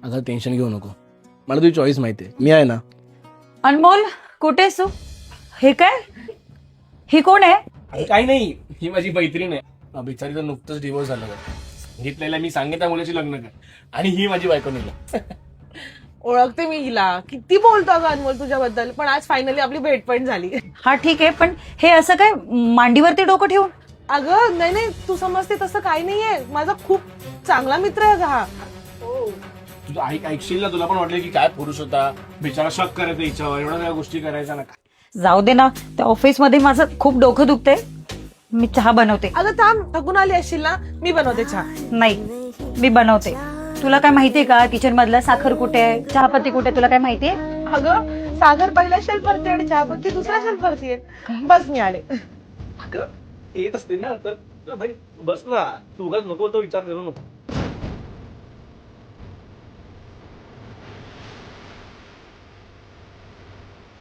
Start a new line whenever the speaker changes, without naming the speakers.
अगं टेन्शन घेऊ नको, मला तुझी चॉईस माहिती आहे, मी आहे ना.
अनमोल कुठे आहेस तू? हे काय? ही कोण आहे?
अगं काही नाही, ही माझी मैत्रीण आहे. बिचारीचं नुकतंच डिवोर्स झालं बघ. घेतलेला मी सांगितलं मुलाची लग्न कर, आणि ही माझी बायको निघाला.
ओळखते मी हिला, किती बोलतो अगं अनमोल तुझ्याबद्दल, पण आज फायनली आपली भेट पण झाली.
हा ठीक आहे, पण हे असं काय मांडीवरती डोकं ठेवून?
अगं नाही नाही, तू समजते तसं काही नाहीये, माझा खूप चांगला मित्र आहे अगं हा.
तुझं ऐकशील ना, तुला पण वाटलं की काय पुरुष होता, बिचारा शक करायचा हिच्यावर, एवढ्या सगळ्या गोष्टी करायचा ना.
जाऊ दे ना, त्या ऑफिसमध्ये माझं खूप डोकं दुखतंय. मी चहा बनवते.
अगं थांब, थकून आली असशील ना, मी बनवते चहा.
नाही, मी बनवते. तुला काय माहितीये का किचन मधला साखर कुठे आहे, चहापत्ती कुठे आहे, तुला काय माहितीये?
अगं सागर पहिल्या शेल्फवरती आणि चहापत्ती दुसऱ्या शेल्फवरती आहे. बस मी आले.
येत असते ना तर बस ना, तू उगाच नको तो विचार करू नको.